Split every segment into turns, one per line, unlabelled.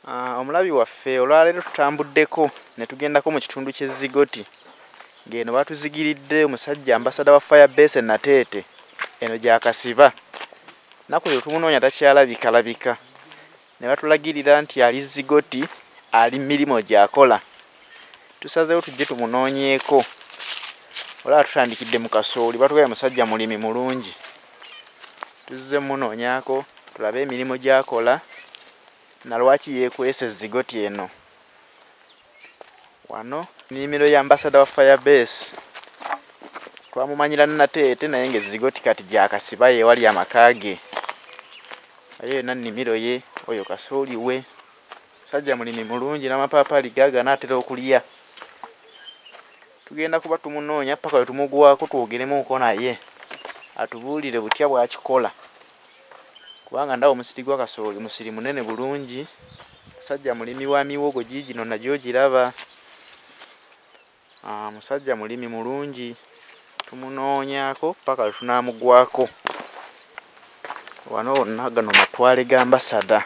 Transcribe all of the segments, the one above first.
Omulabi waffe olwaleero tutambuddeko ne tugendako mu kitundu ky'Ezigoti. Ng'eno batuzigiridde omusajja ambasada wa Firebase Nateete eno gy'akasiba. Nnaku eyo tumunoonya takyalabika. Ne batulagirira nti ali Zigoti, ali mirimo gy'akola. Tusazeewo tujje tumunoonyeeko. Olaba tutandikidde mu kasooli batugambye musajja mulimi mulungi. Tuzze munoonyaako tulabe emirimu gy'akola. Na lwaki yeekwese Zigoti eno. Wano nnimiro ya ambasada wa Firebase. Twamumanyira Nateete naye ng'Ezigoti kati gy'akasiba ye wali amaka ge. Aye yonna nnimiro ye, oyo kasooli we. Musajja mulimi mulungi n'amapaapaali gaaga n'atera okulya. Tugenda kuba tumunoonya paka we tumugwako twogeremuuko naye. Atubuulire butya bw'akikola. Kubanga ndawo omusiri gwa kasooli musiri munene bulungi. Musajja mulimi wa miwogo giigino nagyo giraba. Musajja mulimi mulungi. Tumunoonyaako paka tunaamugwako. Wano wonna gano matwale ga ambasada.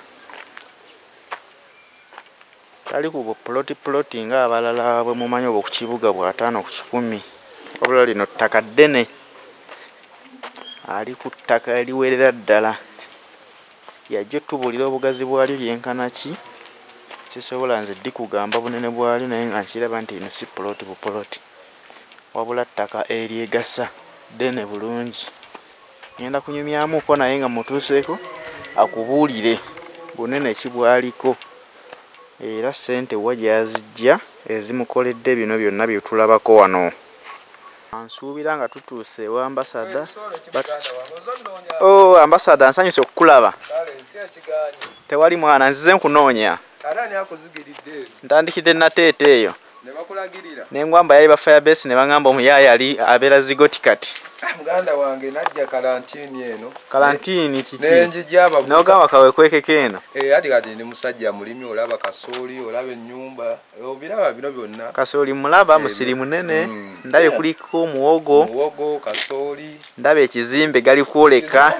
Tali ku ploti nga abalala bwe mumanyi obwo ku kibuga bwa 5 ku 10. Wabula lino ttaka ddene. Ali ku ttaka eriwerera ddala. Yajja tubuulira obugazi bwalyo byenkana ki. Sisobola nze ddi kugamba bunene bwalyo naye nga nkiraba nti eno si ploti bupoloti. Wabula ttaka eryegasa ddene bulungi. Ngenda kunyumyamuuko naye nga mutuuseeko akubuulire bunene ki bwaliko. Era ssente wa gy'azijja ezimukoledde bino byonna bye tulabako wano. Ansuubira nga tutuuse ewa ambasada. Ambasada nsanyuse okukulaba. Tewali mwana nzize nkunoonya. Ntandikidde Nateete eyo. Ne ngwamba yayi ba Firebase ne bangamba omuyaaya ali abeera Zigoti kati.
Muganda wange najja karantini eno.
Karantini kiki?
Nenjijaba.
N'ogamba kawekwekeko eno.
Ati kati ni musajja mulimi olaba kasooli olaba ennyumba. Obiraba bino byonna.
Kasooli mulaba musiri munene. Ndabe kuliko muwogo.
Muwogo kasooli.
Ndabe ekizimbe gali kwoleka.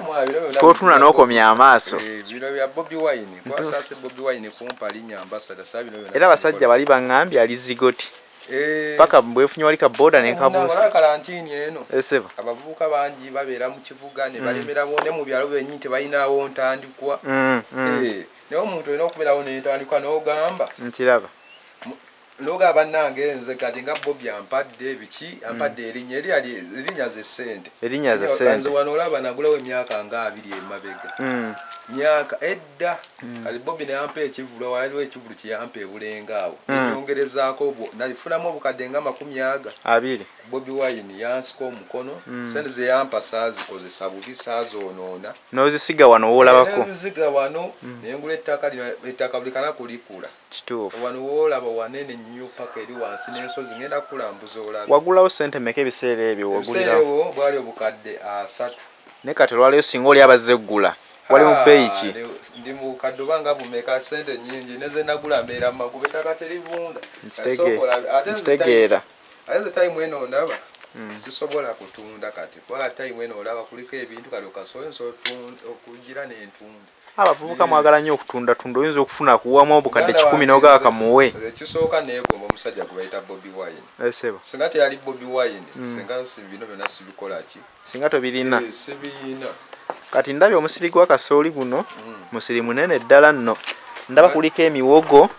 Twotuna n'okomya amaaso.
Bino bya Bobi Wine. Kwa sasa Bobi Wine kumpa linnya ambasada sabi bino byonna.
Era basajja bali bangambye ali Zigoti. Paka bwefunye wali ka boda ne kabuusa.
Wala karantini eno.
Eseba.
Abavubuka bangi babeera mu kibuga ne balemera bone mu byalo byenyi tebayinaawo ntandikwa. Naye omuntu olina okubeerawo n'entandikwa n'ogamba.
Nkiraba.
N'ogamba bannange nze kati nga Bobi ampadde biki ampadde erinnya ze ssente.
Erinnya ze ssente.
Nze wano olaba nagulawo emyaka nga 2 emabega. Myaka edda ali Bobi ne yampa ekivulu waliwo ekivulu kiyampa ebulenga awo. Nyongerezaako nafunamu obukadde nga 20. Bobi Wine yansiko omukono sente ze yampa saazikozesa bubi saazoonoona.
N'ozisiga wano woolabako.
N'ozisiga wano nengula ettaka lino ettaka buli kana kulikula.
Kituufu.
Wano woolaba wanene nnyo paka eri wansi n'ensozi ngenda kulambuza olaga.
Wagulawo ssente mmeka ebiseera ebyo wagulirawo?
Ebiseera bwali obukadde 3.
Ne kati olwaleero singa oli abazze eggula. Wali mu bbeeyi ki?
Ndi mu kadubanga bumeka ssente nnyingi neze nagula mbeera magube ettaka terivunda.
Kitegeera.
Ate time eno ndaba sisobola kutunda kati. Wala time eno olaba kuliko ebintu kali okasoyinza okugira n'entunda.
Abavubuka mwagala nnyo okutunda oyinza okufuna kuwamu obukadde 10 n'ogawa kamuwe.
Ekisooka neegomba omusajja gwe bayita Bobi Wine.
Esebo.
Singa teyali Bobi Wine singa si bino byonna sibikola ki?
Singa tobirina.
Sibirina.
Kati ndabye omusiri gwa kasooli guno musiri munene ddala nno. Ndaba kuliko emiwogo.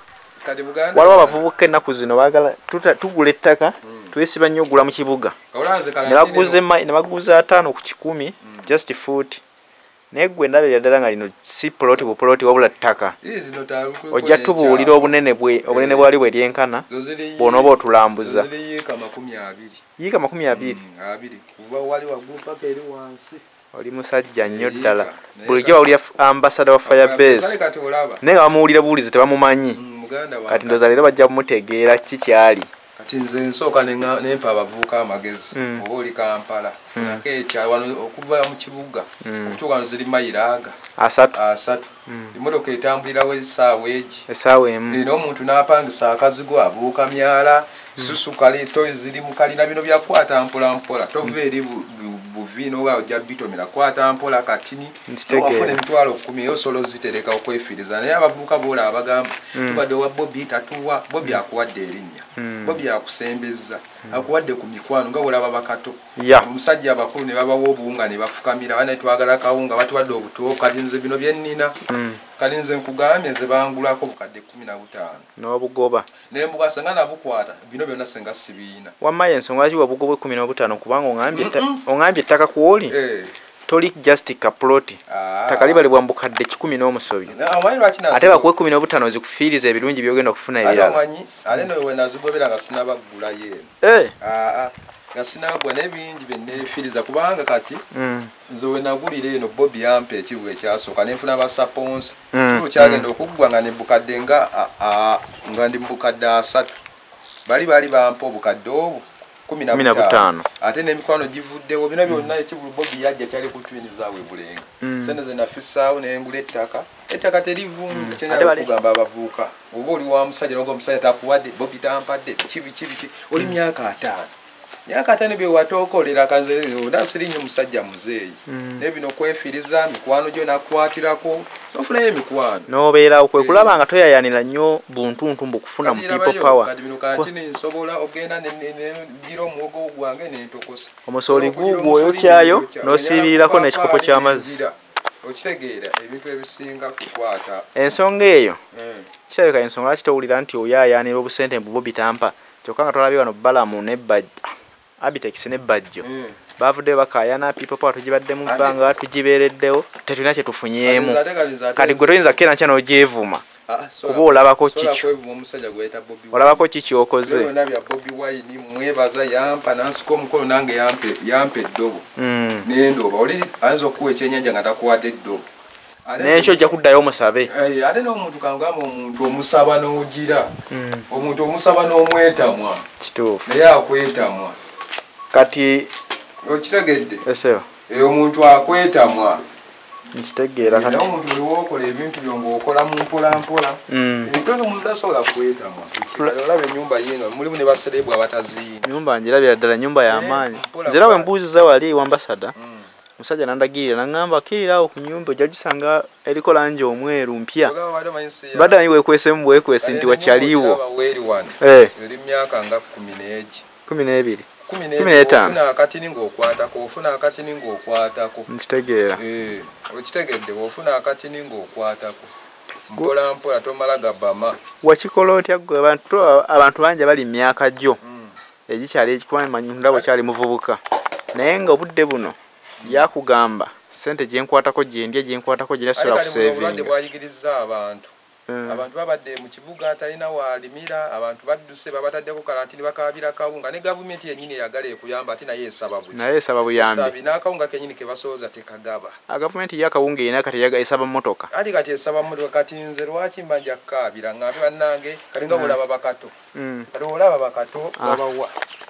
Kati Buganda.
Waliwo abavubuka ennaku zino baagala tugula ettaka twesiba nnyo ogula mu kibuga. Ne baguza 5 ku 10 just foot. Naye gwe ndabirira ddala nga lino si poloti bupoloti wabula ttaka. Ojja tubuulira obunene bwali bwe lyenkana bw'onooba otulambuza. Yiika 20.
Kuba wali waggulu paka eri wansi.
Oli musajja nnyo ddala. Bulijjo bawulira ambasada wa Firebase. Naye nga bamuwulira buwulize tebamumanyi. Kati ndowooza leero bajja kumutegeera ki kyali.
Kati nze nsooka nempa abavubuka amagezi. Oba oli Kampala. Funako ekyalo wano okuva mu kibuga. Okutuuka wano ziri mayiro 3. Emmotoka etambulirawo essaawa egi.
Essaawa emu.
N'omuntu n'apangisa akazigo abuuka myala. Susu kale toyi ziri mu kalina bino byakwata mpola mpola. Tova eri vino nga ojja bitomera kwata mpola katini wafuna emitwalo 10 yosolo zitereka okwefiriza naye abavubuka bola abagamba tubadde wa Bobby tatuwa Bobby akuwadde erinnya Bobby akusembeza akuwadde ku mikwano nga olaba bakato omusajja abakulu ne babawo obuwunga ne bafukamira bane twagala kawunga batuwadde obutuwo kalinze bino byennina kalinze nkugambye nze bangulako bukadde 15
n'obugoba
nembuga senga nabukwata bino byonna senga sibiina
wamaye ensonga lwaki wabugobwe 15 kubanga ongambye ettaka kuwoli toli just kaploti takalibalibwa mbukadde 10 n'omusobi ate bakuwe 15 zikufiiriza ebirungi byogenda okufuna ebirala
ate nowe nazigobera nga sinabagula yeeno nga sinagwa n'ebingi byenneefiiriza kubanga kati nze we nagulira eno Bobby yampa ekibuga ekyasooka nenfuna basaponsi kibuga kyagenda okuggwa nga nebukadde nga ndi mubukadde 3 bali bampa obukadde obwo 15 ate n'emikwano givuddewo bino byonna ekibulu Bobby yajja kyali kutwinizaawe bulenga sente ze nafisaawo nengula ettaka terivumbi kyenyala okugamba abavuuka oba oli wa musajja noga omusajja takuwadde Bobby tampadde kibi oli myaka 5 bye watookolera kanze nasiri nnyo musajja muzeeyi nebino kwefiiriza mikwano gyo nakwatirako nofunayo emikwano
nobeerawo kwe kulaba nga toyayanira nnyo buntuntu mbukufuna mu people power
kati bino kanti nsobola ogenda negira omuwogo gwange nentokosa
omusooli guugwo oyokyayo n'osiibirirako n'ekikopo ky'amazzi
okitegeera ebintu ebisinga kukwata
ensonga eyo kirabika ensonga lwaki towulira nti oyayanira obusente mbu Bobby tampa kyokka nga tolabye wano Balamu ne Abitex ne Bajjo bavudde bakayana people power tugibadde mu bbanga tugibeereddewo tetulina kye tufunyeemu kati gwe toyinza kera nkya n'ogyevuma kuba olabako ki kyokoze
Bobby Wine mwebaza yampa nansika omukono nange yampa eddobo nendoba oli ayinza okuwa ekyenyanja nga takuwadde eddobo
n'ekyo ojja kuddayo omusabe
ate n'omuntu kangamba omuntu omusaba n'ogira omuntu omusaba n'omwetamwa
kituufu
naye akwetamwa
kati
okitegedde
eseo
omuntu akwetamwa
nkitegeera kati
omuntu liwookola ebintu byo ng'okola mu mpolampola ebintu omuntu tasobola kwetamwa olaba ennyumba yino mulimu ne baserebwa abataziina
nyumba njirabira ddala nyumba y'amaanyi nzira we mbuuziza wali wambasada musajja nandagirira naŋŋamba kirirawo ku nyumba ojja gisanga eriko langi omweru mpya badde manyi weekwesemu bwekwesi nti wakyaliwo
eri myaka nga
12
ofuna akatini ng'okwatako
nkitegeera
okitegedde ofuna akatini ng'okwatako mpolampola tomala gabama
wakikola otya gwe abantu bangi bali myaka gyo egikyali ekikumanyi ndabo kyali muvubuka naye nga obudde buno yakugamba sente gyenkwatako gyendya gyenkwatako gyenasobola kusevinga
bwayigiriza abantu babadde mu kibuga atalina waalimira abantu badduse babataddeko kalantini bakabira kawunga ne gavumenti yennyini eyagala ekuyamba ati naye esaba buyambi n'akawunga kenyini ke basooza tekagaba
gavumenti yakawunga erina kati esaba mmotoka
ati kati esaba mmotoka kati nze lwaki mbanja kkaabira ngambe bannange kati nga olaba bakato kati olaba bakato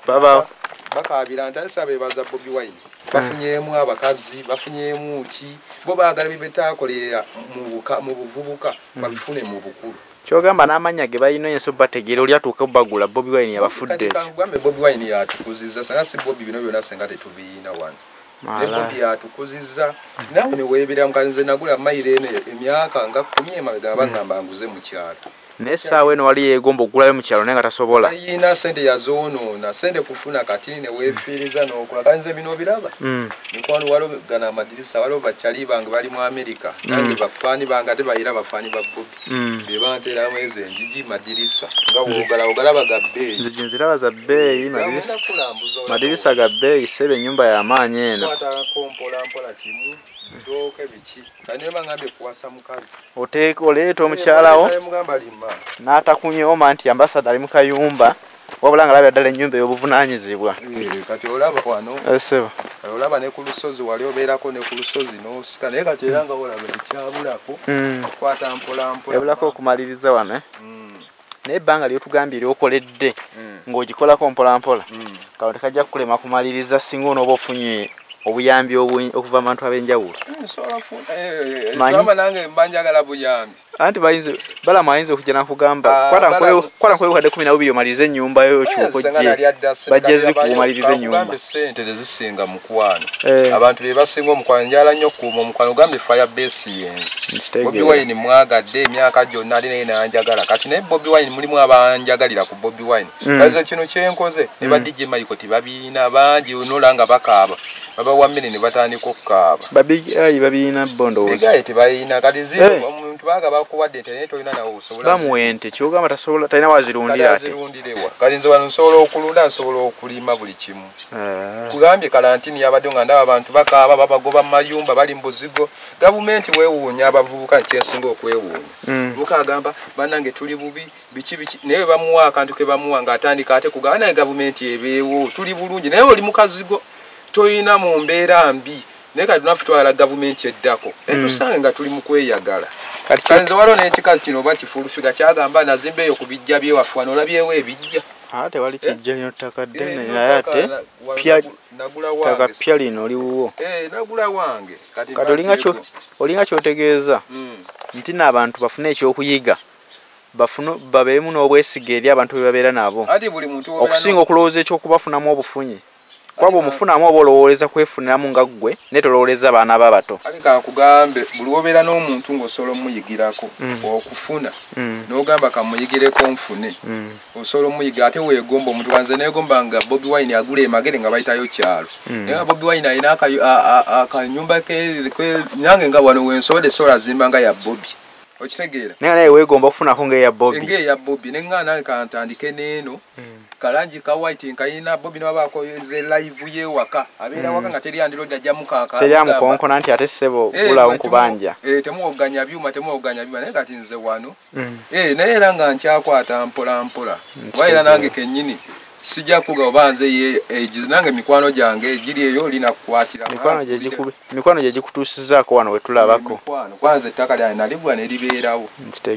babawa bakabira nti alisa bebaza Bobby Wine bafunyemu abakazi bafunyemu ki bo baagala bibetaakolera mu buvubuka babifune mu bukulu
kyogamba n'amanya ge balina enso bategeera oli atuuka bagula Bobby Wine yabafudde
gambe Bobby Wine yatukuzizza sanga si Bobby bino byonna senga tetubiina wano ne Bobby yatukuzizza nawe ne weebera mukalinze nagula mayiro eno emyaka nga 10 emabega bagamba nguze mu kyalo
n'essaawa eno wali yeegomba okugulayo mu kyalo naye nga tasobola
ayina sente yazoonoona sente kufuna katini ne weefiiriza n'okola kalinze bino biraba mikwano waliwo gana amadirisa waliwo bakyali bange bali mu Amerika nange bafaani bange ate bayira bafaani ba Bobby be banteeramu ezo enjiji madirisa nga wogalaba ga bbeeyi
nzigi nziraba za bbeeyi madirisa ga bbeeyi sebe ennyumba y'amaanyi eno
mpolampola kimu ndoke biki kanema ngambe kuwasa mukazi
oleeta omukyalawo n'atakunyooma nti ambasada ali mu kayumba wabula nga labya ddala ennyumba ey'obuvunaanyizibwa
kati olaba wano
eseba
olaba ne ku lusozi wali obeerako ne ku lusozi n'osika naye kati era nga olaba ekyabulako kwata mpolampola
ebulako okumaliriza wano naye ebbanga lyotugambye eryokoledde ng'ogikolako mpolampola kawo tekajja kukulema kumaliriza singa onooba ofunye obuyambi okuva mu bantu ab'enjawulo
twama nange mba njagala buyambi
anti bayinze balama ayinza okujja nakugamba kwata nkweyo kadde 12 omalize ennyumba yo kyokojje bajjezi kumaliriza ennyumba
sente tezisinga mukwano abantu be basinga omukwano njala nnyo kuuma omukwano gambe fire base yenze Bobi Wine mwagadde emyaka gyonna ali naye nanjagala kati naye Bobi Wine mulimu abanjagalira ku Bobi Wine kaze kino kyenkoze ne ba DJ Michael tibabiina bangi onolanga bakaaba baba wamene ne batandika okukaaba
babiina bondo
bigaye tibayina kati zero omuntu baga bakuwadde internet olina nawo osobola
bamuwente kyogamba tasobola talina wazirundira ate
kati nze wano nsobola okulunda nsobola okulima buli kimu kugambye kalantini yabadde nga ndaba abantu bakaaba babagoba mu mayumba bali mu buzigo gavumenti weewuunya abavubuka kyensinga okwewuunya bukagamba bannange tuli bubi biki naye bamuwa akantu ke bamuwa ng'atandika ate kugamba naye gavumenti ebeewo tuli bulungi naye oli mu kazigo toyina mu mbeera mbi naye kati tunaffe twala gavumenti eddako tusange nga tuli mu kweyagala kanze waliwo n'ekikazi kino oba kifulufiga kyagamba nazimba eyo ku bijja byewaffe wano olabyewo ebijja
ate wali kijja lino ttaka ddene naye ate ttaka pya lino oliwuwo
nagula wange
kati olinga kyotegeeza nti n'abantu bafune ekyokuyiga babeeremu n'obwesiga eri abantu be babeera nabo okusinga okulowooza ekyokubafunamu obufunyi kwabo omufunamu oba olowoleza kwefuniramu nga ggwe naye tolowoleza abaana babato
aleka kugambe buli obeera n'omuntu ng'osobola omuyigirako okufuna n'ogamba kamuyigireko nfune osobola omuyigira ate weegomba omuntu wanze neegomba nga Bobi Wine agula emagere nga bayitayo kyalo naye nga Bobi Wine alina akanyumba nange nga wano wensobodde sobola zimba nga ya Bobi okitegeera
naye weegomba okufunako ng'eya Bobi
nenga nange kantandike neeno kalanji ka white nkayina Bobi nabako ze live ye waka abeera waka nga teri andiro dajja mukaka
teri amukonkona nti ate sebo bulawo nkubanja
temuoganya byuma naye kati nze wano naye era nga nkyakwata mpola waira nange kennyini sijja kuga obanze ye ejiz nange mikwano gyange giri eyo lina kukwatira
mikwano gye gikutuusizaako wano wetulabako
kwanza ettaka lyange nalibwa neribeerawo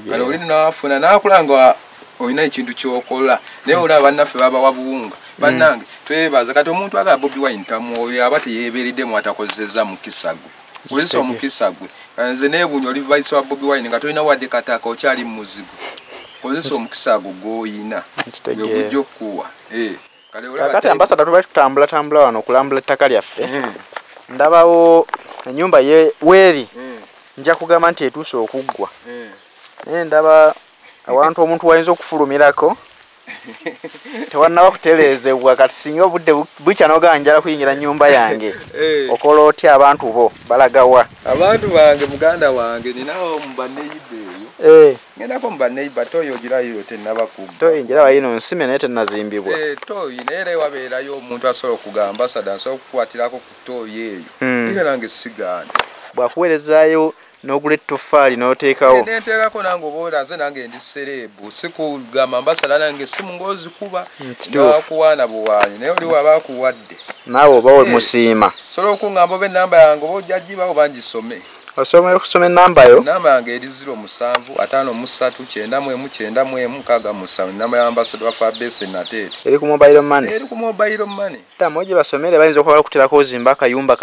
kale oli nafuna nakulanga olina ekintu kyokola naye olaba bannaffe babawa buwunga bannange twebaza kati omuntu agala Bobi Wine tamwoyo aba teyeebeereddemu atakozesezza mukisa gwe kozesa omukisa gwe nze neebunya oli vice wa Bobi Wine nga tolina wadde kataka okyali mu muzigo kozesa omukisa gwo gw'oyina gwe gujja okukuwa
kati ambasada tuba tutambula wano okulambula ettaka lyaffe ndabawo ennyumba weeri nja kugamba nti etuuse okuggwa naye ndaba abantu omuntu wayinza okufulumirako tewannaba kutereezebwa kati singa obudde bukya n'oganjala kuyingira nnyumba yange okola otya abantu bo balagawa
abantu bange muganda wange ninawo mubaneiba eyo ngendako mubaneiba toyo ogirayo tennabakuba
toyingira wayino nsime naye tennazimbibwa
toyi naye era wabeerayo omuntu asobola okugamba sada nsobola okukwatirako ku toyi eyo era nange sigaana
bwakuweerezaayo n'ogula ettoffaali n'oteekawo
nenteekako nange oba nze nange ndi serebu sikugamba ambasada nange simu ng'ozikuba nakuwaana buwaanyi naye oli waba akuwadde
naawe oba we musiima
sobola okuŋŋamba oba ennamba yange oba ojja giba oba ngisome
osobola okusoma ennamba yo
ennamba yange eri 0753919167 ennamba ya ambasada wa Fabese Nateete
eri ku mobile money
tamu
gye basomere bayinza okuba okuterako ozimba akayumba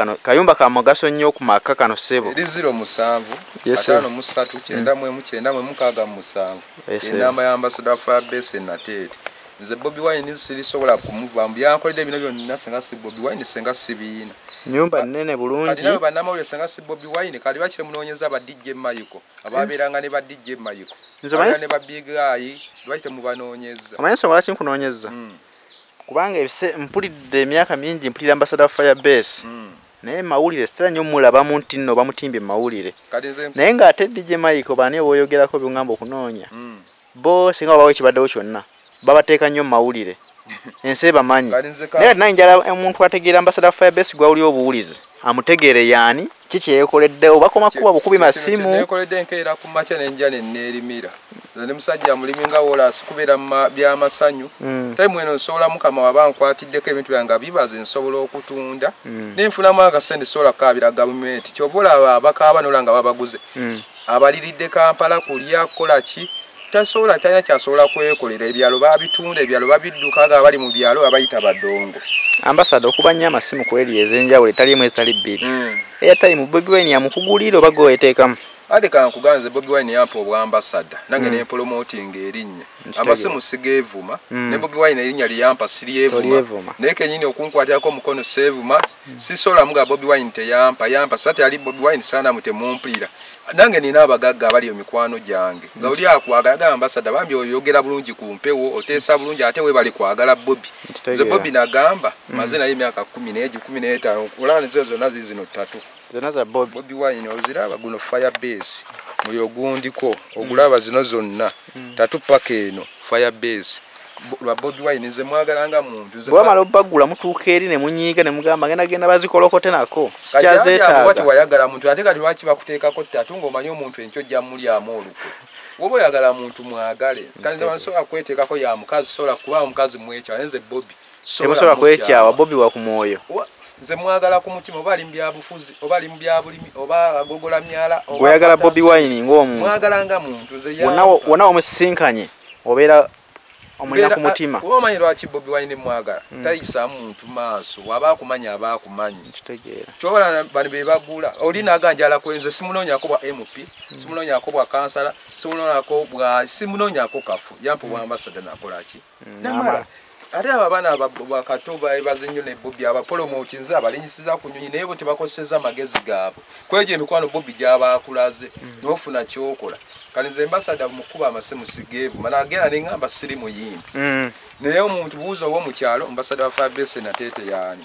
ka mugaso nnyo ku maka kano ssebo
eri 0753919167 ennamba ya ambasada wa Fabese Nateete nze Bobi Wine sirisobola kumuvaamu byankoledde bino byonna senga si Bobi Wine senga sibiina
nyumba nene bulungi
kati nawe bannamawulire senga si Bobi Wine kali bakire munoonyeza ba DJ Michael ababeeranga ne ba DJ Michael ne ba Big Guy lwaki temubanoonyeza
omanyi ensonga lwaki nkunoonyeza kubanga mpulidde emyaka mingi mpulira ambasada wa Firebase naye mawulire sitera nnyo mulabamu nti nno bamutimbye mawulire naye ng'ate DJ Michael baani booyogerako byongamba okunoonya bo singa babawo ekibaddewo kyonna babateeka nnyo mawulire ensi ebamanyi naye naye njala omuntu ategeera ambasada wa Firebase gwawuli obuwulizi amutegeere yaani kiki yeekoleddewo bakoma kuba bukubi masimu
neekoledde nkeera ku makya nenja nenneerimira ne musajja mulimi nga Woolasi kubeera byamasanyu time eno nsobola mukama waba nkwatiddeko ebintu byange bibaze nsobola okutunda nenfunamu akasente sobola kukaabira gavumenti kyova olaba abakaaba nolanga babaguze abaliridde Kampala kulya kukola ki tasobola talina kyasobola kwekolera ebyalo babitunda ebyalo babidduka aga abali mu byalo abayita badongo
ambasada okuba nnyo amasimu kweri ezenjawulo etali emu ezitali bbiri airtime Bobi Wine yamukugulira oba gweweteekamu
ate kankuganze Bobi Wine yampa obwambasada nange ne promoting erinnya abasimu sigevuma ne Bobi Wine erinnya liyampa siriyevuma neke nyine okunkwatako mukono sevuma sisola muga Bobi Wine yampa sate ali Bobi Wine sana mutemumpira nange nina abagagga abali emikwano gyange nga oli akwagala ambasada bambi oyogera bulungi ku mpewo oteesa bulungi ate we bali kwagala Bobi ze Bobi nagamba mazina y'emyaka 10 kulana zezo nazi zino 3
zona za
Bobi Wine oziraba guno Firebase muyo gundiko ogulaba zino zonna 3 paka eno Firebase lwa Bobi Wine nze mwagalanga muntu
ze bamala obagula mutuuka eri ne munyiiga ne mugamba genda bazikolokote nako
sikyazeetaaga wati wayagala muntu ate kati lwaki bakuteekako ttatu ng'omanyi omuntu enkyo jja mulyamu olukwe woba oyagala muntu mwagale kanze bansobola kweteekako ya mukazi sobola kuba omukazi mwekya nze Bobi
sobola kwekyawa Bobi wa ku mwoyo
nze mwagala ku mutima oba ali mu byabufuzi oba ali mu byabulimi oba agogola myala
oba oyagala Bobi Wine ng'omuntu
mwagala nga muntu nze
wonna omusisinkanye obeera omulina ku mutima
omanyi lwaki Bobi Wine mwagala tayisa muntu maaso waba akumanya aba akumanyi
kitegeera
kyobala bani be bagula oli naganjala kwenze simunonyako bwa MP simunonyako bwa kansala simunonyako kafu yampo bwa ambassador nakolaki namala ate abana bakatoba bazinyo ne Bobi abapromote nza abalinyisiza kunyonyi naye bo tebakoseza magezi gaabo kweje emikwano Bobi gyaba akulaze nofuna kyokola kanize ambassador mukuba amasimu sigevu managera ningamba siri muyimbi naye omuntu buuza wo mu kyalo ambassador wa Firebase na tete yani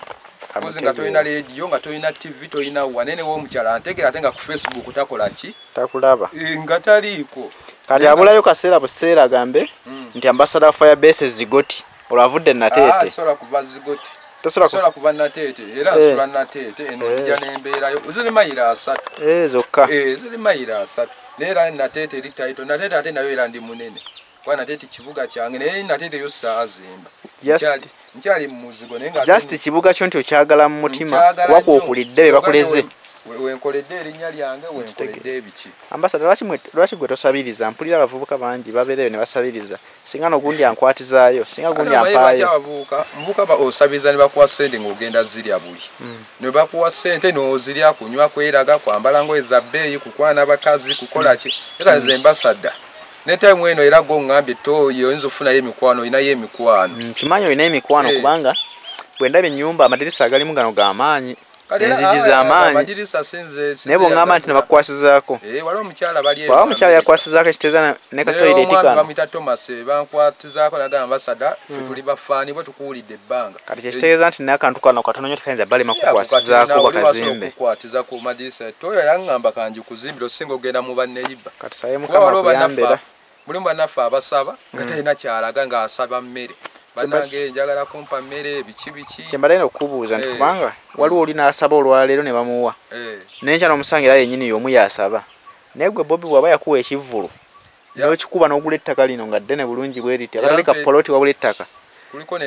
kozi nga toyina radio nga toyina TV toyina wanene wo mu kyalo antegera atenga ku Facebook takola ki
takulaba
nga taliko
kali abulayo kaseera buseera agambe nti ambassador wa Firebase zigoti olavudde na tete
sola kuva zigoti sola kuva na tete era sola na tete eno dijja nembeerayo uzile mayira 3
zokka
zile mayira 3 nera na tete eri title na tete ate nayo era ndi munene kwa na tete kibuga kyange naye na tete yo saazimba nkyali muzigo nenga
just kibuga kyo nti okyagala mu mutima wako okulidde be bakuleze
wenkoledde erinnya lyange wenkoledde ebiki
ambassador lwaki gwe tosabiriza mpulira abavubuka bangi babeereyo ne basabiriza singa nogundi ankwatizaayo singa gundi ampaayo
mbuka osabiriza ne bakuwa ssente ng'ogenda zirya buli ne bakuwa ssente n'ozirya kunywa kweraga kwambala ngoye za bbeeyi kukwana bakazi kukola ki eka nze ambassador ne time eno era go ngambye toyo oyinza ofunayo emikwano oyinayo emikwano
kimanyi oyinayo emikwano kubanga bwe ndaba ennyumba amadirisa agalimu gano g'amaanyi enzigi z'amaanyi naye bw'ongamba nti nebakukwasizaako
waliwo omukyala bali
waba omukyala yakwasizaako ekiteeza ne katoyireti kano
bamuyita Thomas bankwatizaako naga ambassador ffe tuli bafaani bwe tukuwulidde ebbanga
kati kyekitegeeza nti n'akantu kano katono nnyo tekayinza balema kukwasizaako bakazimbe
okukwatiza ku madirisa toyo yaŋŋamba kanji kuzimbira osinga ogenda mu banneyiba
kati saye mukama kuyambera
mulimu bannaffe abasaba nga talina kyalaga ng'asaba mmere banange njagala kumpa mmere biki
kyembadde okukubuuza nti kubanga waliwo oli n'asaba olwaleero ne bamuwa nenkya n'omusangira yennyini y'omu yasaba naye gwe Bobi bw'aba yakuwa ekivvulu n'okikuba n'ogula ettaka lino nga ddene bulungi bwe riti akatali ka poloti wabula ettaka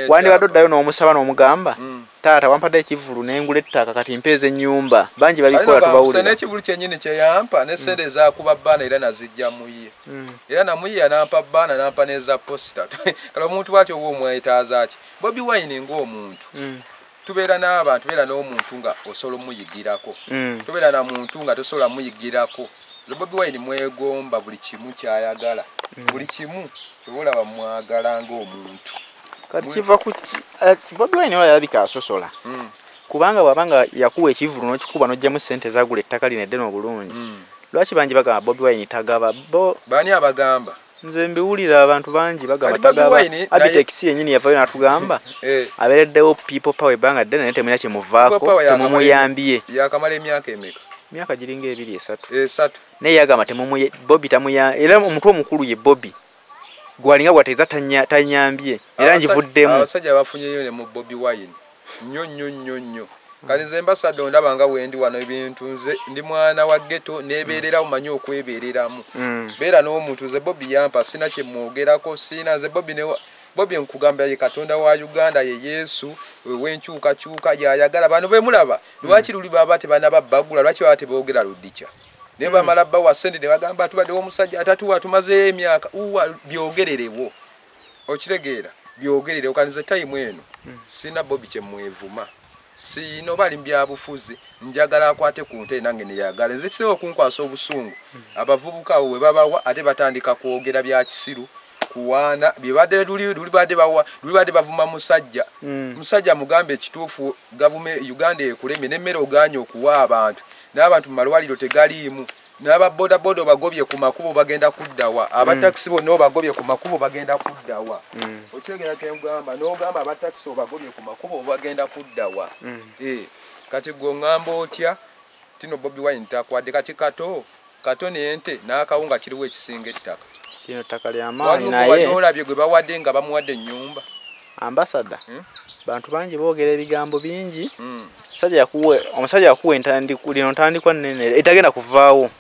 wandibadde oddayo n'omusaba n'omugamba taata wampadde ekivvulu n'engula ettaka kati mpeeza ennyumba bangi babikola tubawulira
n'ekivvulu kyennyini kye yampa ne ssente ezaakuba bbaana era nazijja muye era namuye nampa bbaana nampa n'eza posita kale omuntu bwatyo oba omwetaaza ki Bobi Wine ng'omuntu tubeera n'abantu tubeera n'omuntu nga osobola omuyigirako tubeera na muntu nga tosobola muyigirako Bobi Wine mwegomba buli kimu kyayagala buli kimu olaba mwagala ng'omuntu
kati kiva ku Bobi Wine yalabika asosola kubanga bwabanga yakuwa ekivvulu n'okikuba n'ojjamu ssente zagula ettaka lino eddene obulungi lwaki bangi bagamba Bobi Wine tagaba
bani abagamba
nze mbiwulira abantu bangi bagamba tagaba Abitex yennyini yavayo n'atugamba abeereddewo people power ebbanga ddene naye temulina kyemuvaako temumuyambye
yakamala emyaka emeka
myaka giringa 2-3 naye yagamba Bobi tamuya era omutwe omukulu ye Bobi gwalinga bwateza tanyambye era njivuddemu
abasajja bafunyeyo ne mu Bobi Wine nnyo kale nze ambassador ndabanga wendi wano ebintu nze ndi mwana wa ghetto nebeerera umanyi okwebeereramu beera n'omuntu nze Bobi yampa sina kye mwogerako sina nze Bobi nkugamba ye Katonda wa Uganda ye Yesu wenkyukakyuka yayagala bano bemulaba lwaki luli baba tebanaba bagula lwaki baba teboogera ludica ne bamala bawa ssente ne bagamba tubaddewo omusajja atatuwa tumazeeyo emyaka byogererewo okitegeera byogererewo kanize time eno sina Bobi kye mwevuma sino bali mbyabufuzi njagala akwate ku nte nange neyagala nze kisinga okunkwasa obusungu abavubuka awo we babawa ate batandika kwogera bya kisiru kuwaana bibadde luli badde bavuma musajja mugambe ekituufu gavumenti Uganda ekulemye n'emmere oganye okuwa abantu n'abantu mu malwaliro tegaliimu n'ababodaboda bagobye ku makubo bagenda kuddawa abatakisi bonna bagobye ku makubo bagenda kuddawa okyegera kyengamba n'ogamba abatakisi bagobye ku makubo bagenda kuddawa kati gwe ngamba otya tino Bobi Wine takwadde kati kato n'ente n'akawunga kiriwo ekisinga ettaka
kino ttaka lya maanyi
naye olabye gwe bawadde nga bamuwadde ennyumba
ambasada bantu bangi boogera ebigambo bingi omusajja yakuwa entandikwa nnene etagenda kuvaawo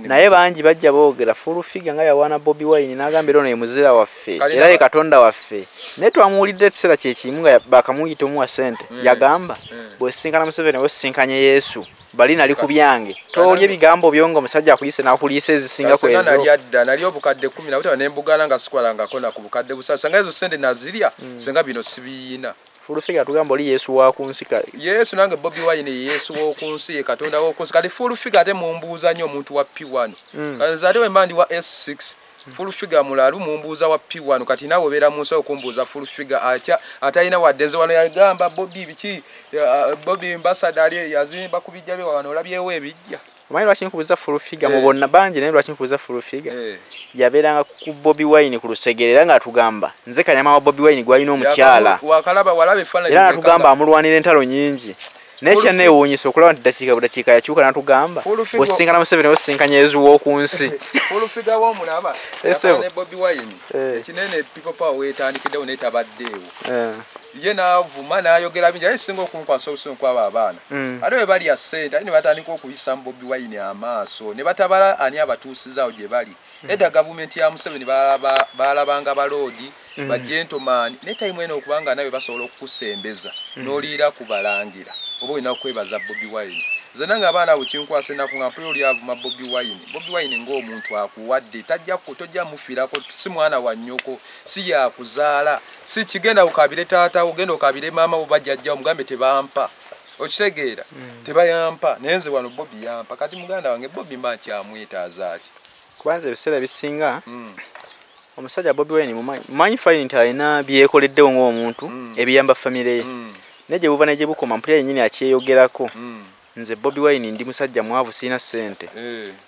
naye bangi bajja boogera full figure nga yawaana Bobi Wine n'agamba era ono ye muzira waffe era ye katonda waffe naye twamuwulidde ekiseera kye kimu nga bakamuyita omuwa ssente yagamba bwesinkana Museveni wesinkanye Yesu bali nali ku byange tolye ebigambo byongo omusajja akuyise n'akuliisa ezisinga ku ezo
nali obukadde 10 nawutaba nembugala nga sikwalangako na ku bukadde busatu sanga ezo ssente nazirya senga bino sibiina
full figure tugamba oli Yesu wa kunsi
Yesu nange Bobi Wine Yesu w'okunsi ye katonda w'okunsi kati full figure ate mumbuuza nnyo omuntu wa P1 kanzade we mandi wa S6 full figure mulalu mumbuuza wa P1 kati nawe obeera mu nsi okumbuuza full figure atalina waddenze wano yagamba Bobi biki Bobi ambassador ali yazimba ku bijja bye wano olabyewo ebijja
omanyi lwaki nkubuuza full figure mu bonna bangi naye lwaki nkubuuza full figure yabeeranga ku Bobi Wine ku lusegere era ng'atugamba nze kanyama wa Bobi Wine gwalina omukyala era n'atugamba amulwanira entalo nyingi nekya neewuunyisa okulaba nti dakiika budakiika yakyuka n'atugamba bw'osisinkana Museveni osinkanya Yesu w'okunsi
olufiga w'omulaba ne Bobi Wine ekinene people power weetandikiddewo neetabaddeewo ye n'avuma n'ayogera bingi aye singa okunkwasa obusungu kw'abo abaana ate we bali ya ssente ate ne batandika okuyisa mu Bobi Wine amaaso ne batabala ani abatuusizaawo gye bali edda gavumenti ya Museveni baalabanga baloodi bagentleman ne time eno okubanga nawe basobola okukusembeza n'oliira kubalangira oba olina okwebaza Bobi Wine zena nga abaana abo kinkwasa ennaku nga mpulira oli avuma Bobi Wine ng'omuntu akuwadde tojja mufiirako si mwana wa nnyoko si yakuzaala si kigenda okabire taata ogenda okabire maama wo bajjajja omugambe tebampa okitegeera tebayampa naye nze wano Bobi yampa kati muganda wange Bobi mba nkyamwetaaza ki
kubanza ebiseera ebisinga omusajja Bobi Wine mumanyi fine nti alina byekoleddewo ng'omuntu ebiyamba famire ye naye gye buva ne gye bukoma mpulira yennyini akyeyogerako nze Bobi Wine ndi musajja mwavu sirina ssente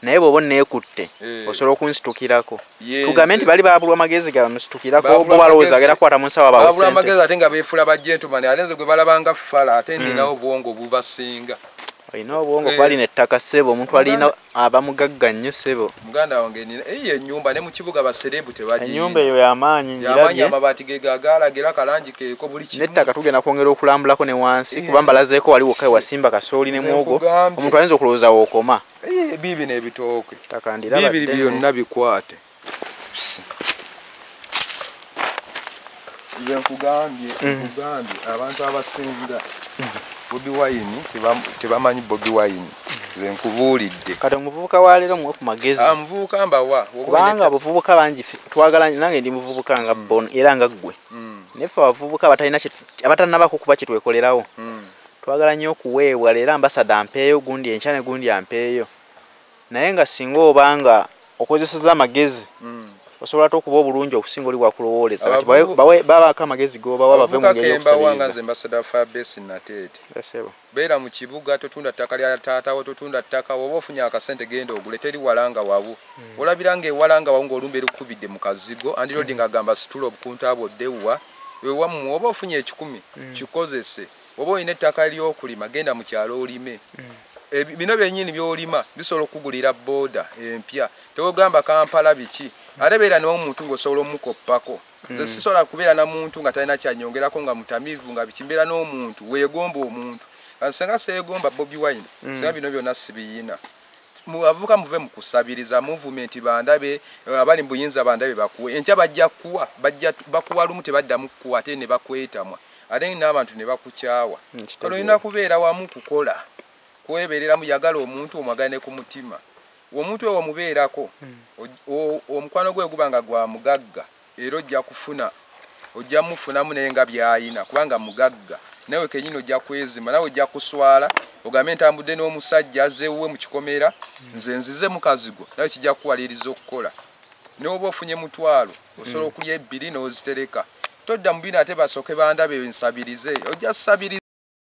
naye bw'oba onneekutte osobola okunsitukirako tugambe nti bali baabulwa amagezi gabamusitukirako bo balowooza agenda kukwata mu nsawo
baabulwa amagezi ate nga beefula bagentleman ate nze gwe balabanga fala ate ndinawo obwongo bubasinga
olina obwongo balina ettaka ssebo omuntu alina abamugagga nnyo ssebo
muganda wange eyo ennyumba ne mu kibuga baserebu tebagiina
ennyumba eyo y'amaanyi
amabaati ge gagalagira kalangi keeko buli kimu
n'ettaka tugenda kwongera okulambulako ne wansi kuba mbalazeeko waliwo kale wasimba kasooli ne mwogo omuntu ayinza okulowooza wookoma
bibi n'ebitooke
ttaka
bibiri byonna bikwate nkugambye abantu abasinga Bobi Wine tebamanyi Bobi Wine nze nkubuulidde
kati omuvubuka wa leero muwe ku magezi
amuvubuka mbawa
kubanga abavubuka bangi twagala nange ndi muvubuka nga bono era nga ggwe nefe abavubuka abatanabako kuba kye twekolerawo twagala nnyo okuweebwa leero ambasada ampeeyo gundi enkya ne gundi ampeeyo naye nga singa obanga okozeseza amagezi osobola okuba obulungi okusinga oli bwakulowooleza kati babako amagezi gobawa bave mu ngeri
y'okusabiriza nze ambasada Firebase Nateete beera mu kibuga totunda ttaka lya taatawo totunda ttaka woba ofunye akasente genda ogule teri walanga wawu olabira ng'ewalanga wawu ng'olumba erikubidde mu kazigo andirodi ng'agamba situla obukunta aboddewa wewamu oba ofunye 10 kikozese oba olina ettaka ly'okulima genda mu kyalo olime bino byennyini by'olima bisobola okugulira booda empya tewogamba Kampala biki ate beera n'omuntu ng'osobola omukoppako nze sisobola kubeera na muntu nga talina kyanyongerako nga mutamiivu nga bikimbeera n'omuntu weegomba omuntu senga seegomba Bobi Wine senga bino byonna sibiyina avuka muve mu kusabiriza movement bandabe abali mu buyinza bandabe bakuwe enkya bajja kuwa bakuwa lumu tebaddamu kuwa ate ne bakwetamwa ate n'abantu ne bakukyawa kale olina kubeera wamu kukola kweberera mu yagala omuntu omwagane ku mutima omuntu ewo mubeerako omukwano gwe gubanga gwa mugagga era ojja mufunamu naye nga byayina kubanga mugagga nawe kenyini ojja kwezima nawe ojja kuswala ogambe ntambudde n'omusajja azewuwe mu kikomera nze nzize mukazigo nawe kijja kuwaliriza okukola n'oba ofunye mutwalo osobola okulya ebbiri n'ozitereka todda mu bino ate basooke bandabe nsabirize ojja sabiriza